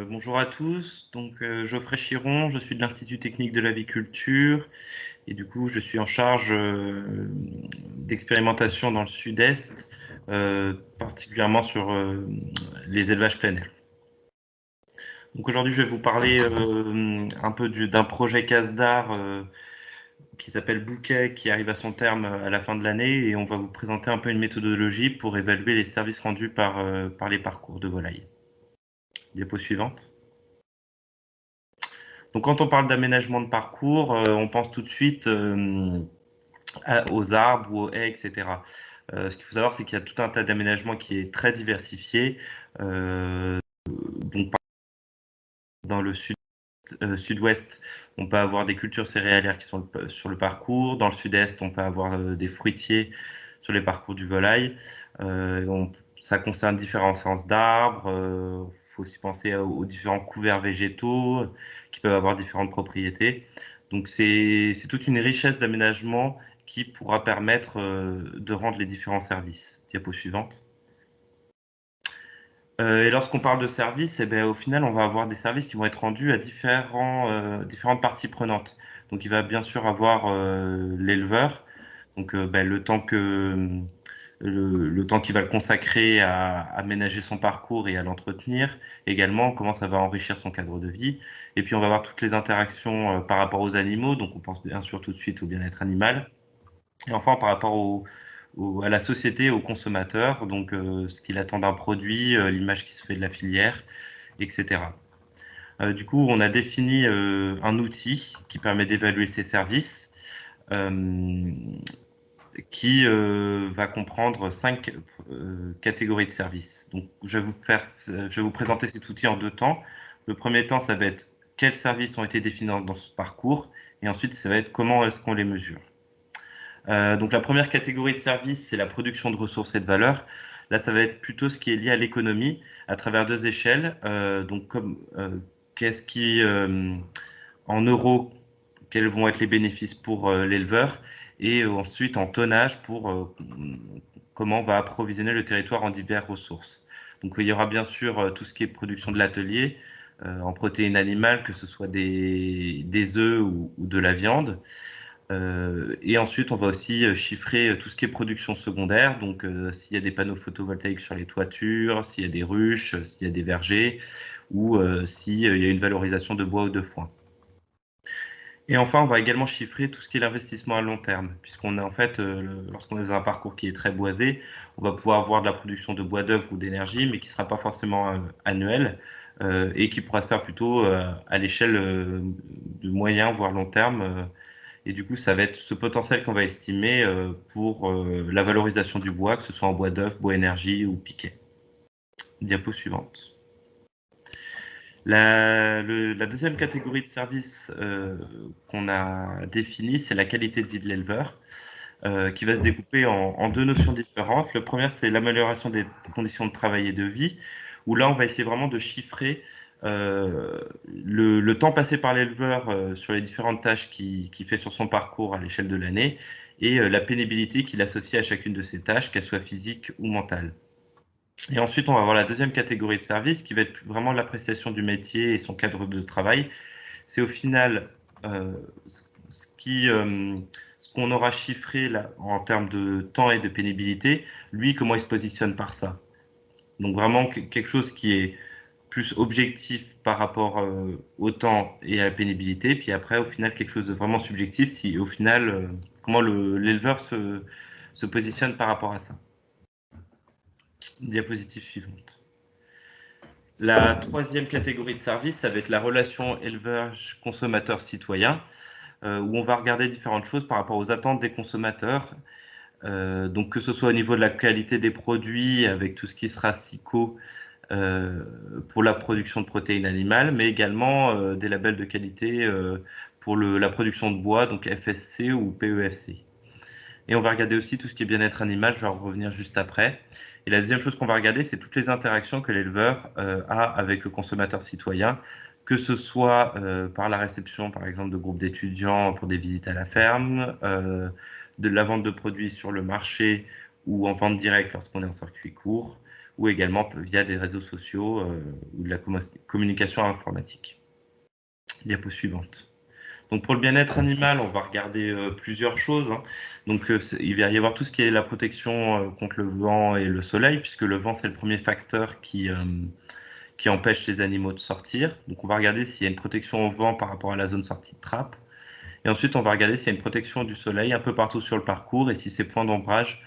Bonjour à tous, Geoffrey Chiron, je suis de l'Institut technique de l'aviculture et du coup je suis en charge d'expérimentation dans le sud-est, particulièrement sur les élevages plein air. Donc aujourd'hui je vais vous parler un peu d'un projet CASDAR qui s'appelle Bouquet, qui arrive à son terme à la fin de l'année, et on va vous présenter un peu une méthodologie pour évaluer les services rendus par les parcours de volailles. Diapo suivante. Donc quand on parle d'aménagement de parcours, on pense tout de suite aux arbres ou aux haies, etc. Ce qu'il faut savoir, c'est qu'il y a tout un tas d'aménagements qui est très diversifié. Donc, dans le sud-ouest, on peut avoir des cultures céréalières qui sont sur le parcours. Dans le sud-est, on peut avoir des fruitiers sur les parcours du volaille. Ça concerne différents sens d'arbres. Il faut aussi penser aux différents couverts végétaux qui peuvent avoir différentes propriétés. Donc c'est toute une richesse d'aménagement qui pourra permettre de rendre les différents services. Diapo suivante. Et lorsqu'on parle de services, eh ben, au final, on va avoir des services qui vont être rendus à différentes parties prenantes. Donc, il va bien sûr avoir l'éleveur, donc ben, le temps qu'il va le consacrer à aménager son parcours et à l'entretenir. Également, comment ça va enrichir son cadre de vie. Et puis, on va avoir toutes les interactions par rapport aux animaux. Donc, on pense bien sûr tout de suite au bien-être animal. Et enfin, par rapport à la société, au consommateur, donc ce qu'il attend d'un produit, l'image qui se fait de la filière, etc. Du coup, on a défini un outil qui permet d'évaluer ces services, euh, qui va comprendre 5 catégories de services. Donc, je vais vous présenter cet outil en deux temps. Le premier temps, ça va être quels services ont été définis dans ce parcours, et ensuite, ça va être comment est-ce qu'on les mesure. Donc la première catégorie de services, c'est la production de ressources et de valeur. Là, ça va être plutôt ce qui est lié à l'économie à travers deux échelles. Donc comme qu'est-ce qui, en euros, quels vont être les bénéfices pour l'éleveur, et ensuite en tonnage pour comment on va approvisionner le territoire en diverses ressources. Donc il y aura bien sûr tout ce qui est production de l'atelier en protéines animales, que ce soit des œufs ou de la viande. Et ensuite, on va aussi chiffrer tout ce qui est production secondaire, donc s'il y a des panneaux photovoltaïques sur les toitures, s'il y a des ruches, s'il y a des vergers, ou s'il y a une valorisation de bois ou de foin. Et enfin, on va également chiffrer tout ce qui est l'investissement à long terme, puisqu'on a en fait, lorsqu'on est dans un parcours qui est très boisé, on va pouvoir avoir de la production de bois d'œuvre ou d'énergie, mais qui ne sera pas forcément annuelle, et qui pourra se faire plutôt à l'échelle de moyen, voire long terme. Et du coup, ça va être ce potentiel qu'on va estimer pour la valorisation du bois, que ce soit en bois d'œuvre, bois énergie ou piquet. Diapo suivante. La deuxième catégorie de services qu'on a définie, c'est la qualité de vie de l'éleveur, qui va se découper en deux notions différentes. Le premier, c'est l'amélioration des conditions de travail et de vie, où là, on va essayer vraiment de chiffrer le temps passé par l'éleveur sur les différentes tâches qu'il fait sur son parcours à l'échelle de l'année, et la pénibilité qu'il associe à chacune de ces tâches, qu'elles soient physiques ou mentales. Et ensuite, on va avoir la deuxième catégorie de services qui va être vraiment l'appréciation du métier et son cadre de travail. C'est au final euh, ce qu'on aura chiffré là, en termes de temps et de pénibilité, lui, comment il se positionne par ça. Donc vraiment quelque chose qui est plus objectif par rapport au temps et à la pénibilité, puis après, au final, quelque chose de vraiment subjectif, si au final, comment l'éleveur se positionne par rapport à ça. Diapositive suivante. La troisième catégorie de services, ça va être la relation éleveur-consommateur-citoyen, où on va regarder différentes choses par rapport aux attentes des consommateurs. Donc que ce soit au niveau de la qualité des produits, avec tout ce qui sera SICO pour la production de protéines animales, mais également des labels de qualité pour la production de bois, donc FSC ou PEFC. Et on va regarder aussi tout ce qui est bien-être animal, je vais en revenir juste après. Et la deuxième chose qu'on va regarder, c'est toutes les interactions que l'éleveur a avec le consommateur citoyen, que ce soit par la réception, par exemple, de groupes d'étudiants pour des visites à la ferme, de la vente de produits sur le marché ou en vente directe lorsqu'on est en circuit court, ou également via des réseaux sociaux ou de la communication informatique. Diapo suivante. Donc pour le bien-être animal, on va regarder plusieurs choses, hein. Donc il va y avoir tout ce qui est la protection contre le vent et le soleil, puisque le vent c'est le premier facteur qui empêche les animaux de sortir. Donc on va regarder s'il y a une protection au vent par rapport à la zone sortie de trappe. Et ensuite on va regarder s'il y a une protection du soleil un peu partout sur le parcours et si ces points d'ombrage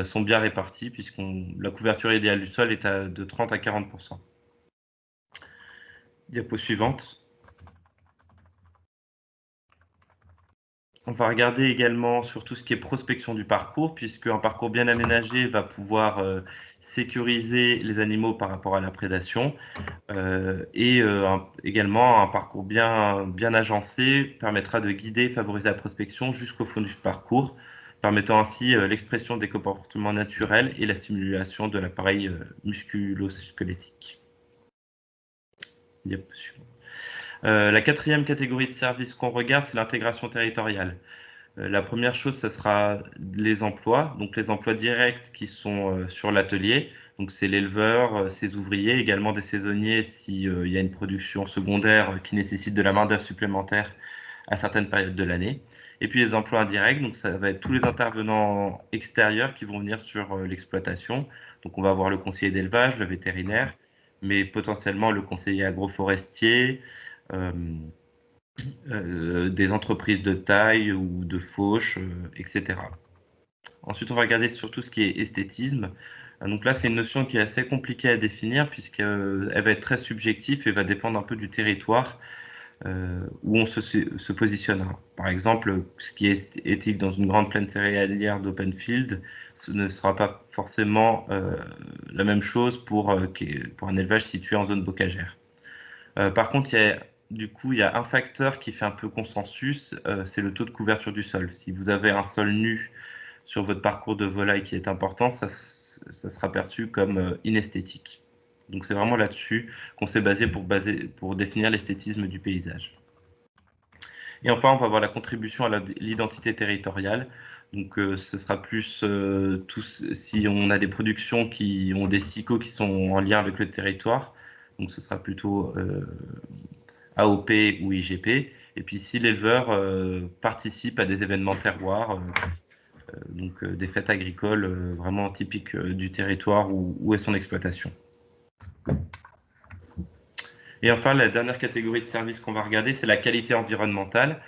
sont bien répartis, puisque la couverture idéale du sol est de 30 à 40%. Diapo suivante. On va regarder également sur tout ce qui est prospection du parcours, puisque un parcours bien aménagé va pouvoir sécuriser les animaux par rapport à la prédation. Également, un parcours bien agencé permettra de guider et favoriser la prospection jusqu'au fond du parcours, permettant ainsi l'expression des comportements naturels et la stimulation de l'appareil musculo-squelettique. Diapo suivante. La quatrième catégorie de services qu'on regarde, c'est l'intégration territoriale. La première chose, ce sera les emplois, donc les emplois directs qui sont sur l'atelier. Donc c'est l'éleveur, ses ouvriers, également des saisonniers s'il y a une production secondaire qui nécessite de la main-d'œuvre supplémentaire à certaines périodes de l'année. Et puis les emplois indirects, donc ça va être tous les intervenants extérieurs qui vont venir sur l'exploitation. Donc on va avoir le conseiller d'élevage, le vétérinaire, mais potentiellement le conseiller agroforestier, euh, des entreprises de taille ou de fauche, etc. Ensuite, on va regarder sur tout ce qui est esthétisme. Donc là, c'est une notion qui est assez compliquée à définir puisqu'elle va être très subjective et va dépendre un peu du territoire où on se positionnera. Par exemple, ce qui est éthique dans une grande plaine céréalière d'open field, ce ne sera pas forcément la même chose pour un élevage situé en zone bocagère. Par contre, il y a un facteur qui fait un peu consensus, c'est le taux de couverture du sol. Si vous avez un sol nu sur votre parcours de volaille qui est important, ça sera perçu comme inesthétique. Donc c'est vraiment là-dessus qu'on s'est basé pour définir l'esthétisme du paysage. Et enfin, on va voir la contribution à l'identité territoriale. Donc ce sera plus si on a des productions qui ont des SICO qui sont en lien avec le territoire, donc ce sera plutôt AOP ou IGP. Et puis si l'éleveur participe à des événements terroirs, donc des fêtes agricoles vraiment typiques du territoire où est son exploitation. Et enfin, la dernière catégorie de services qu'on va regarder, c'est la qualité environnementale.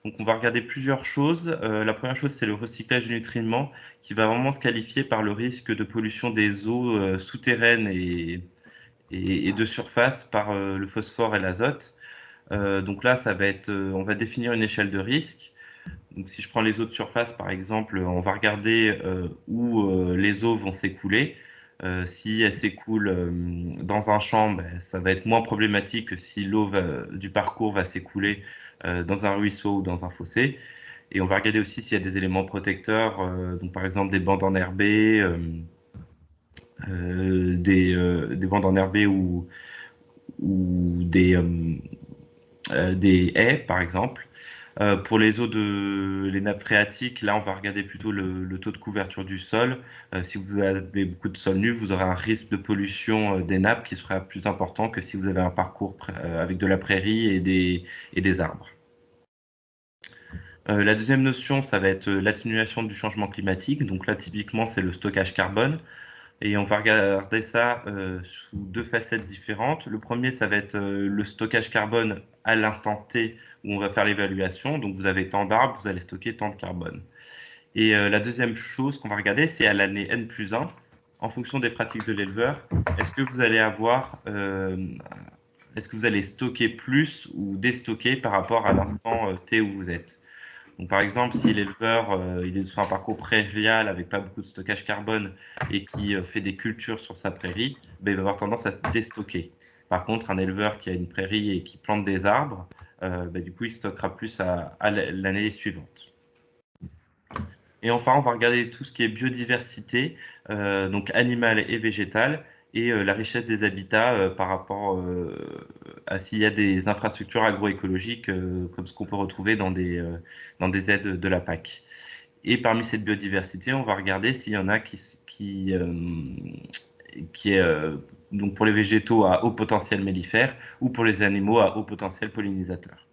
Donc on va regarder plusieurs choses. La première chose, c'est le recyclage du nutriments qui va vraiment se qualifier par le risque de pollution des eaux souterraines et de surface par le phosphore et l'azote. Donc là, on va définir une échelle de risque. Donc si je prends les eaux de surface, par exemple, on va regarder où les eaux vont s'écouler. Si elles s'écoulent dans un champ, ben, ça va être moins problématique que si l'eau du parcours va s'écouler dans un ruisseau ou dans un fossé. Et on va regarder aussi s'il y a des éléments protecteurs, donc par exemple des bandes enherbées, des bandes enherbées ou des haies, par exemple. Pour les nappes phréatiques, là, on va regarder plutôt le taux de couverture du sol. Si vous avez beaucoup de sol nu, vous aurez un risque de pollution des nappes qui sera plus important que si vous avez un parcours avec de la prairie et des arbres. La deuxième notion, ça va être l'atténuation du changement climatique. Donc là, typiquement, c'est le stockage carbone. Et on va regarder ça sous deux facettes différentes. Le premier, ça va être le stockage carbone à l'instant T où on va faire l'évaluation. Donc vous avez tant d'arbres, vous allez stocker tant de carbone. Et la deuxième chose qu'on va regarder, c'est à l'année N+1, en fonction des pratiques de l'éleveur, est-ce que vous allez stocker plus ou déstocker par rapport à l'instant T où vous êtes. Donc, par exemple, si l'éleveur il est sur un parcours prairial avec pas beaucoup de stockage carbone et qui fait des cultures sur sa prairie, ben, il va avoir tendance à déstocker. Par contre, un éleveur qui a une prairie et qui plante des arbres, ben, du coup, il stockera plus à l'année suivante. Et enfin, on va regarder tout ce qui est biodiversité, donc animale et végétale, et la richesse des habitats par rapport à s'il y a des infrastructures agroécologiques comme ce qu'on peut retrouver dans des aides de la PAC. Et parmi cette biodiversité, on va regarder s'il y en a qui est donc pour les végétaux à haut potentiel mellifère ou pour les animaux à haut potentiel pollinisateur.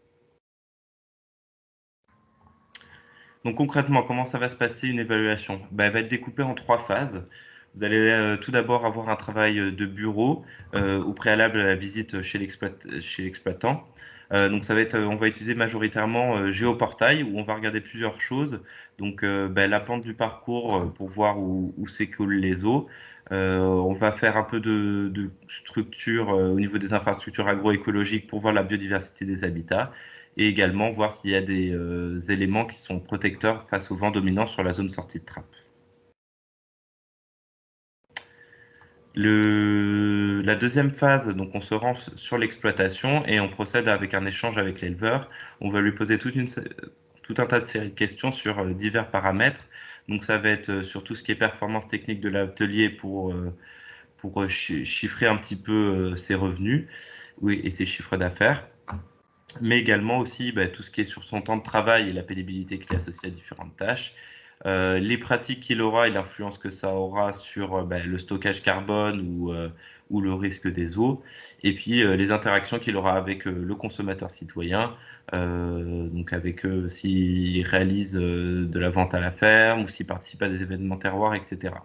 Donc concrètement, comment ça va se passer une évaluation? Elle va être découpée en 3 phases. Vous allez tout d'abord avoir un travail de bureau au préalable à la visite chez l'exploitant. Donc ça va être, on va utiliser majoritairement Géoportail où on va regarder plusieurs choses. Donc la pente du parcours pour voir où s'écoulent les eaux. On va faire un peu de structure au niveau des infrastructures agroécologiques pour voir la biodiversité des habitats et également voir s'il y a des éléments qui sont protecteurs face au vent dominant sur la zone sortie de trappe. La deuxième phase, donc on se rend sur l'exploitation et on procède avec un échange avec l'éleveur. On va lui poser tout un tas de séries de questions sur divers paramètres. Donc ça va être sur tout ce qui est performance technique de l'atelier pour chiffrer un petit peu ses revenus, oui, et ses chiffres d'affaires, mais également aussi tout ce qui est sur son temps de travail et la pénibilité qu'il associe à différentes tâches, les pratiques qu'il aura et l'influence que ça aura sur le stockage carbone ou le risque des eaux, et puis les interactions qu'il aura avec le consommateur citoyen, donc avec s'il réalise de la vente à la ferme ou s'il participe à des événements terroirs, etc.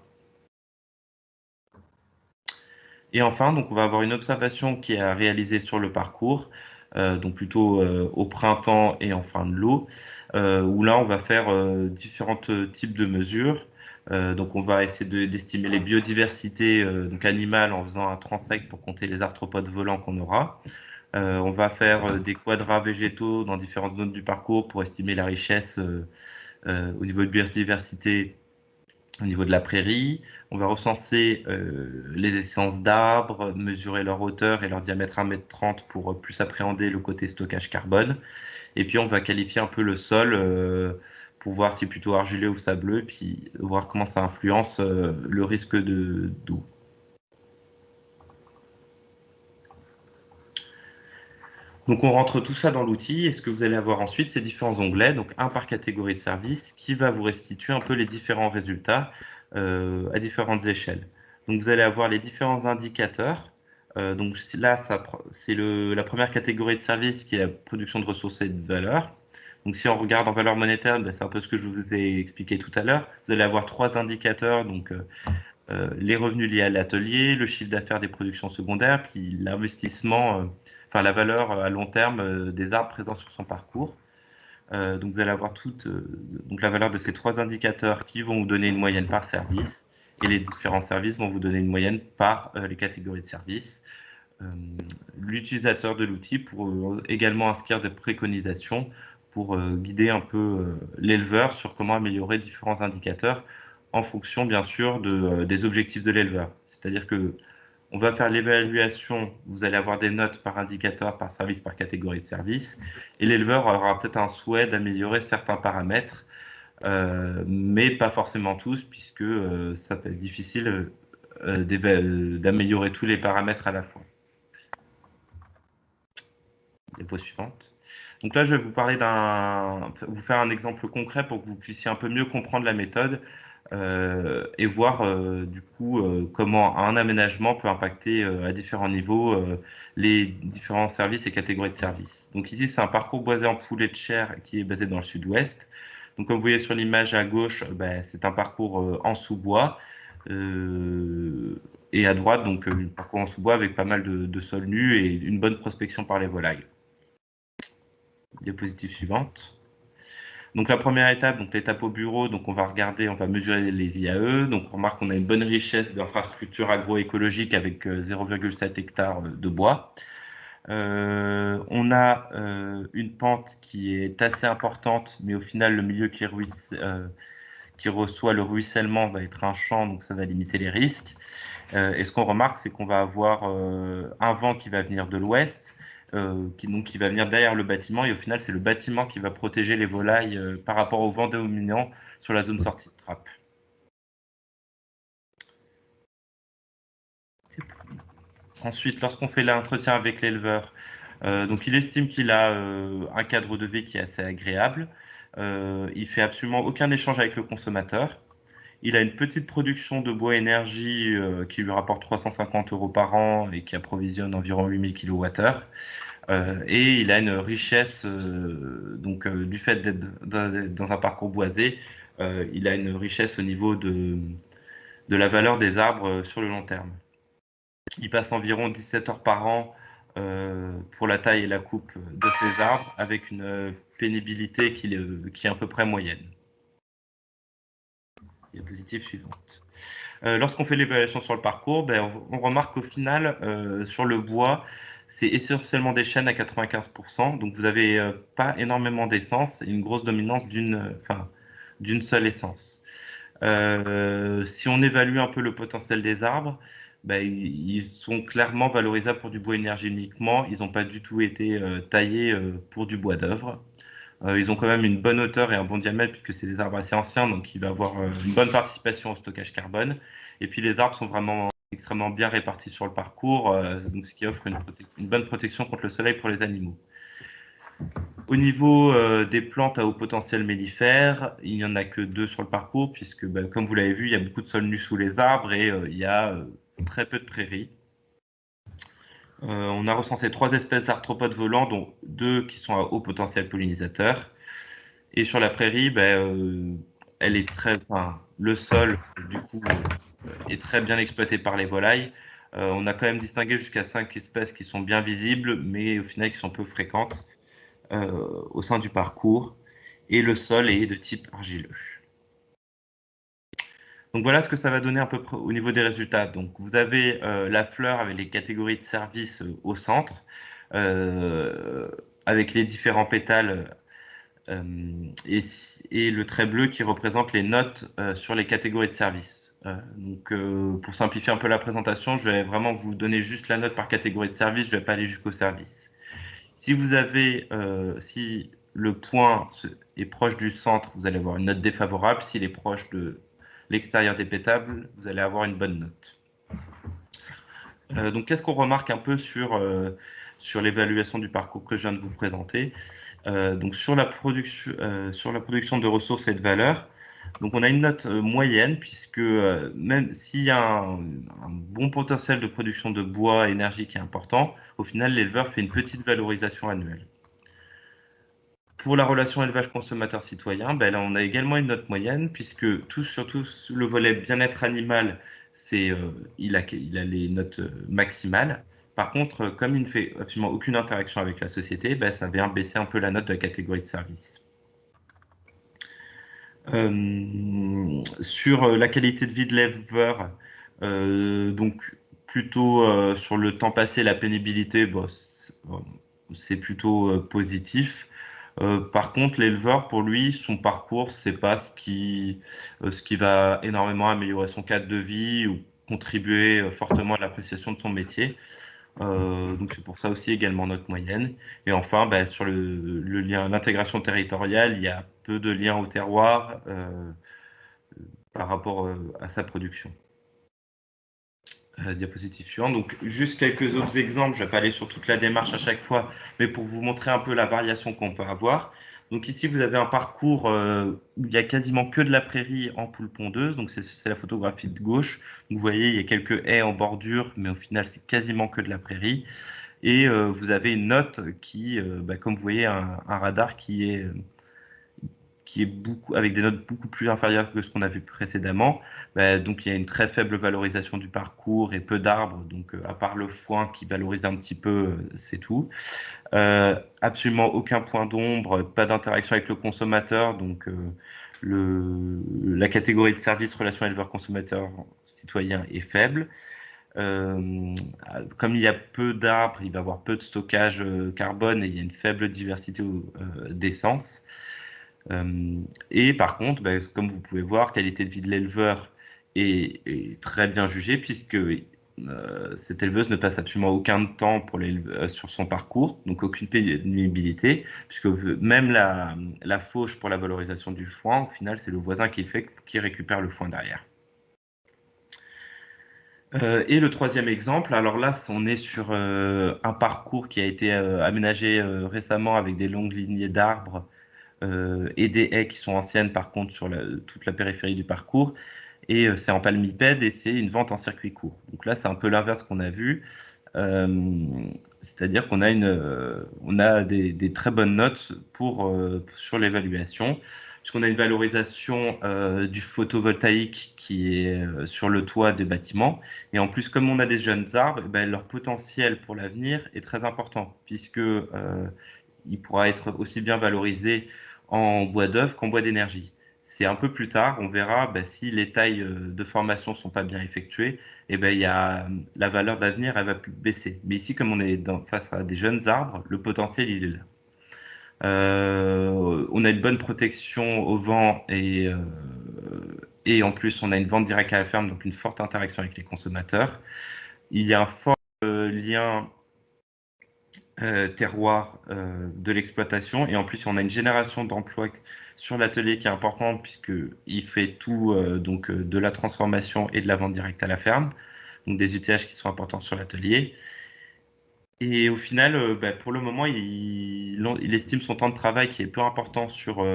Et enfin, donc on va avoir une observation qui est à réaliser sur le parcours, donc plutôt au printemps et en fin de l'eau, où là on va faire différents types de mesures. Donc on va essayer d'estimer les biodiversités donc animales en faisant un transect pour compter les arthropodes volants qu'on aura. On va faire des quadras végétaux dans différentes zones du parcours pour estimer la richesse au niveau de biodiversité au niveau de la prairie. On va recenser les essences d'arbres, mesurer leur hauteur et leur diamètre 1,30 m pour plus appréhender le côté stockage carbone. Et puis on va qualifier un peu le sol pour voir s'il est plutôt argileux ou sableux, puis voir comment ça influence le risque d'eau. Donc on rentre tout ça dans l'outil et ce que vous allez avoir ensuite, c'est différents onglets, donc un par catégorie de service qui va vous restituer un peu les différents résultats à différentes échelles. Donc vous allez avoir les différents indicateurs. Donc là, c'est la première catégorie de service qui est la production de ressources et de valeur. Donc si on regarde en valeur monétaire, c'est un peu ce que je vous ai expliqué tout à l'heure. Vous allez avoir 3 indicateurs, donc les revenus liés à l'atelier, le chiffre d'affaires des productions secondaires, puis l'investissement, enfin la valeur à long terme des arbres présents sur son parcours. Donc vous allez avoir donc la valeur de ces 3 indicateurs qui vont vous donner une moyenne par service, et les différents services vont vous donner une moyenne par les catégories de services. L'utilisateur de l'outil pour également inscrire des préconisations pour guider un peu l'éleveur sur comment améliorer différents indicateurs en fonction bien sûr des objectifs de l'éleveur. C'est-à-dire que on va faire l'évaluation, vous allez avoir des notes par indicateur, par service, par catégorie de service, et l'éleveur aura peut-être un souhait d'améliorer certains paramètres, mais pas forcément tous, puisque ça peut être difficile d'améliorer tous les paramètres à la fois. Diapo suivante. Donc là, je vais vous parler vous faire un exemple concret pour que vous puissiez un peu mieux comprendre la méthode et voir du coup comment un aménagement peut impacter à différents niveaux les différents services et catégories de services. Donc ici, c'est un parcours boisé en poulet de chair qui est basé dans le sud-ouest. Donc comme vous voyez sur l'image à gauche, c'est un parcours en sous-bois. Et à droite, donc un parcours en sous-bois avec pas mal de sols nus et une bonne prospection par les volailles. Diapositive suivante. Donc la première étape, donc l'étape au bureau, donc on va regarder, on va mesurer les IAE. Donc on remarque qu'on a une bonne richesse d'infrastructures agroécologiques avec 0,7 hectares de bois. On a une pente qui est assez importante, mais au final le milieu qui reçoit le ruissellement va être un champ, donc ça va limiter les risques. Et ce qu'on remarque, c'est qu'on va avoir un vent qui va venir de l'ouest, qui va venir derrière le bâtiment, et au final, c'est le bâtiment qui va protéger les volailles par rapport au vent dominant sur la zone sortie de trappe. Ensuite, lorsqu'on fait l'entretien avec l'éleveur, donc il estime qu'il a un cadre de vie qui est assez agréable. Il fait absolument aucun échange avec le consommateur. Il a une petite production de bois énergie qui lui rapporte 350 euros par an et qui approvisionne environ 8000 kWh. Et il a une richesse, du fait d'être dans un parcours boisé, il a une richesse au niveau de la valeur des arbres sur le long terme. Il passe environ 17 heures par an pour la taille et la coupe de ces arbres, avec une pénibilité qui est à peu près moyenne. Diapositive suivante. Lorsqu'on fait l'évaluation sur le parcours, on remarque qu'au final, sur le bois, c'est essentiellement des chênes à 95%, donc vous n'avez pas énormément d'essence et une grosse dominance d'une seule essence. Si on évalue un peu le potentiel des arbres, ils sont clairement valorisables pour du bois énergie uniquement. Ils n'ont pas du tout été taillés pour du bois d'œuvre. Ils ont quand même une bonne hauteur et un bon diamètre puisque c'est des arbres assez anciens, donc il va avoir une bonne participation au stockage carbone. Et puis les arbres sont vraiment extrêmement bien répartis sur le parcours, donc ce qui offre une bonne protection contre le soleil pour les animaux. Au niveau des plantes à haut potentiel mellifère, il n'y en a que 2 sur le parcours, puisque, comme vous l'avez vu, il y a beaucoup de sol nu sous les arbres et il y a très peu de prairies. On a recensé 3 espèces d'arthropodes volants, dont 2 qui sont à haut potentiel pollinisateur. Et sur la prairie, elle est le sol, du coup, est très bien exploité par les volailles. On a quand même distingué jusqu'à 5 espèces qui sont bien visibles, mais au final qui sont peu fréquentes au sein du parcours, et le sol est de type argileux. Donc voilà ce que ça va donner à peu près au niveau des résultats. Donc vous avez la fleur avec les catégories de services au centre, avec les différents pétales et le trait bleu qui représente les notes sur les catégories de services. Pour simplifier un peu la présentation, je vais vraiment vous donner juste la note par catégorie de service, je ne vais pas aller jusqu'au service. Si le point est proche du centre, vous allez avoir une note défavorable. S'il est proche de l'extérieur des pétales, vous allez avoir une bonne note. Donc, qu'est-ce qu'on remarque un peu sur l'évaluation du parcours que je viens de vous présenter? Donc, sur la production de ressources et de valeurs, donc on a une note moyenne, puisque même s'il y a un bon potentiel de production de bois énergie qui est important, au final, l'éleveur fait une petite valorisation annuelle. Pour la relation élevage-consommateur-citoyen, là, on a également une note moyenne, puisque surtout le volet bien-être animal, il a les notes maximales. Par contre, comme il ne fait absolument aucune interaction avec la société, ça vient baisser un peu la note de la catégorie de service. Sur la qualité de vie de l'éleveur, donc plutôt sur le temps passé, la pénibilité, c'est plutôt positif. Par contre, l'éleveur, pour lui, son parcours, c'est pas ce qui va énormément améliorer son cadre de vie ou contribuer fortement à l'appréciation de son métier. Donc c'est pour ça aussi également notre moyenne. Et enfin, sur le lien, l'intégration territoriale, il y a peu de liens au terroir par rapport à sa production. Diapositive suivante. Donc juste quelques autres exemples, je ne vais pas aller sur toute la démarche à chaque fois, mais pour vous montrer un peu la variation qu'on peut avoir. Donc ici, vous avez un parcours où il y a quasiment que de la prairie en poule pondeuse, donc c'est la photographie de gauche. Donc, vous voyez, il y a quelques haies en bordure, mais au final, c'est quasiment que de la prairie. Et vous avez une note qui, comme vous voyez, un radar qui est avec des notes beaucoup plus inférieures que ce qu'on a vu précédemment. Donc il y a une très faible valorisation du parcours et peu d'arbres, donc à part le foin qui valorise un petit peu, c'est tout. Absolument aucun point d'ombre, pas d'interaction avec le consommateur, donc la catégorie de service relation éleveur-consommateur citoyen est faible. Comme il y a peu d'arbres, il va y avoir peu de stockage carbone et il y a une faible diversité d'essence. Et par contre, comme vous pouvez voir, qualité de vie de l'éleveur est très bien jugée puisque cette éleveuse ne passe absolument aucun temps sur son parcours, donc aucune pénibilité, puisque même la fauche pour la valorisation du foin, au final, c'est le voisin qui récupère le foin derrière. Et le troisième exemple, alors là, on est sur un parcours qui a été aménagé récemment avec des longues lignées d'arbres et des haies qui sont anciennes par contre sur toute la périphérie du parcours. Et c'est en palmipède et c'est une vente en circuit court. Donc là, c'est un peu l'inverse qu'on a vu. C'est-à-dire qu'on a, on a des très bonnes notes sur l'évaluation, puisqu'on a une valorisation du photovoltaïque qui est sur le toit des bâtiments. Et en plus, comme on a des jeunes arbres, eh ben, leur potentiel pour l'avenir est très important, puisque il pourra être aussi bien valorisé en bois d'œuvre qu'en bois d'énergie. C'est un peu plus tard, on verra si les tailles de formation ne sont pas bien effectuées, et ben, la valeur d'avenir elle va baisser. Mais ici, comme on est face à des jeunes arbres, le potentiel il est là. On a une bonne protection au vent et en plus on a une vente directe à la ferme, donc une forte interaction avec les consommateurs. Il y a un fort lien terroir de l'exploitation. Et en plus, on a une génération d'emplois sur l'atelier qui est importante puisqu'il fait tout de la transformation et de la vente directe à la ferme. Donc des UTH qui sont importants sur l'atelier. Et au final, pour le moment, il estime son temps de travail qui est peu important sur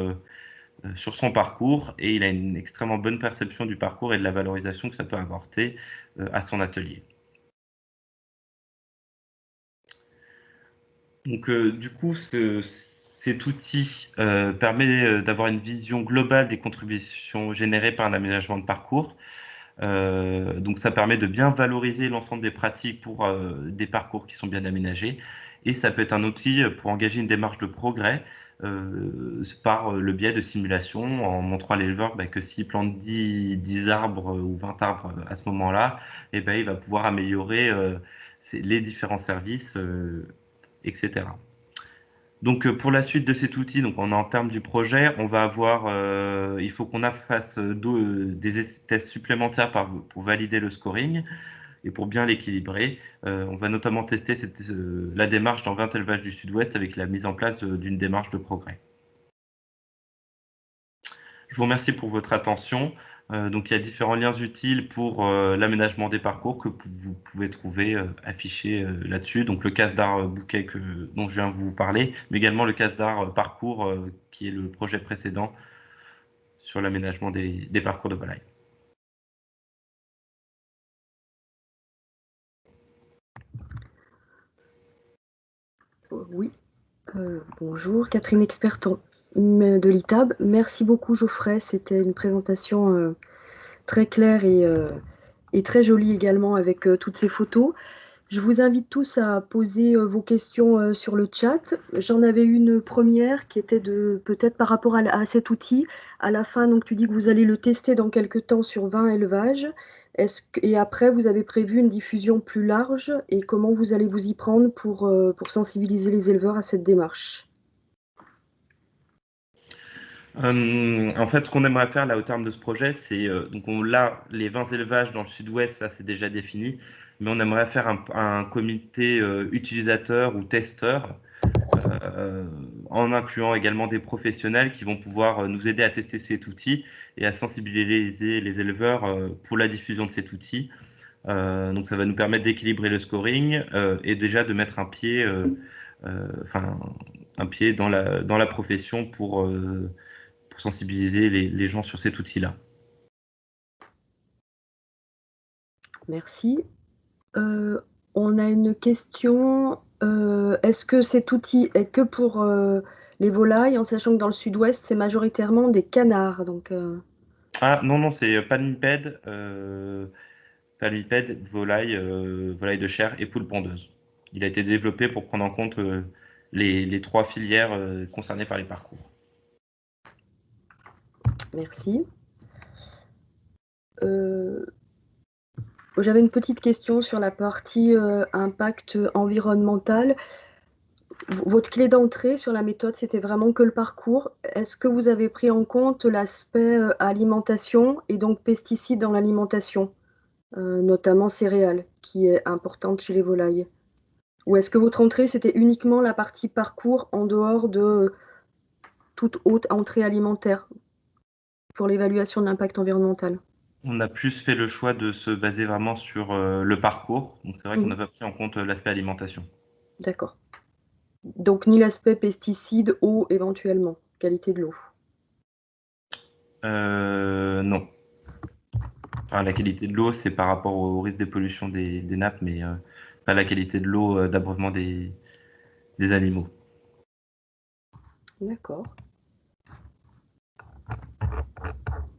son parcours et il a une extrêmement bonne perception du parcours et de la valorisation que ça peut apporter à son atelier. Donc, du coup, cet outil permet d'avoir une vision globale des contributions générées par un aménagement de parcours. Donc, ça permet de bien valoriser l'ensemble des pratiques pour des parcours qui sont bien aménagés. Et ça peut être un outil pour engager une démarche de progrès par le biais de simulation, en montrant à l'éleveur que s'il plante 10 arbres ou 20 arbres à ce moment-là, il va pouvoir améliorer les différents services etc. Donc pour la suite de cet outil, donc en termes du projet, on va avoir, il faut qu'on fasse des tests supplémentaires pour valider le scoring et pour bien l'équilibrer. On va notamment tester la démarche dans 20 élevages du Sud-Ouest avec la mise en place d'une démarche de progrès. Je vous remercie pour votre attention. Donc, il y a différents liens utiles pour l'aménagement des parcours que vous pouvez trouver affichés là-dessus. Donc, le casse d'art bouquet dont je viens de vous parler, mais également le casse d'art parcours qui est le projet précédent sur l'aménagement des parcours de volaille. Oui, bonjour, Catherine Experton de l'ITAB. Merci beaucoup Geoffrey, c'était une présentation très claire et très jolie également avec toutes ces photos. Je vous invite tous à poser vos questions sur le chat. J'en avais une première qui était peut-être par rapport à cet outil. À la fin, donc tu dis que vous allez le tester dans quelques temps sur 20 élevages. Et après, vous avez prévu une diffusion plus large et comment vous allez vous y prendre pour sensibiliser les éleveurs à cette démarche? En fait, ce qu'on aimerait faire là au terme de ce projet, c'est donc on a les 20 élevages dans le Sud-Ouest, ça c'est déjà défini, mais on aimerait faire un comité utilisateur ou testeur en incluant également des professionnels qui vont pouvoir nous aider à tester cet outil et à sensibiliser les éleveurs pour la diffusion de cet outil. Donc ça va nous permettre d'équilibrer le scoring et déjà de mettre un pied, un pied dans la profession pour sensibiliser les gens sur cet outil-là. Merci. On a une question. Est-ce que cet outil est que pour les volailles, en sachant que dans le Sud-Ouest, c'est majoritairement des canards, donc, Ah non, non, c'est palmipède, volaille de chair et poule pondeuse. Il a été développé pour prendre en compte les trois filières concernées par les parcours. merci. J'avais une petite question sur la partie impact environnemental. Votre clé d'entrée sur la méthode, c'était vraiment que le parcours. Est-ce que vous avez pris en compte l'aspect alimentation et donc pesticides dans l'alimentation, notamment céréales, qui est importante chez les volailles? Ou est-ce que votre entrée, c'était uniquement la partie parcours en dehors de toute haute entrée alimentaire pour l'évaluation de l'impact environnemental? On a plus fait le choix de se baser vraiment sur le parcours. Donc c'est vrai qu'on Mmh. n'a pas pris en compte l'aspect alimentation. D'accord. Donc ni l'aspect pesticides, eau éventuellement, qualité de l'eau. Non. Enfin, la qualité de l'eau, c'est par rapport au risque de pollution des nappes, mais pas la qualité de l'eau d'abreuvement des animaux. D'accord.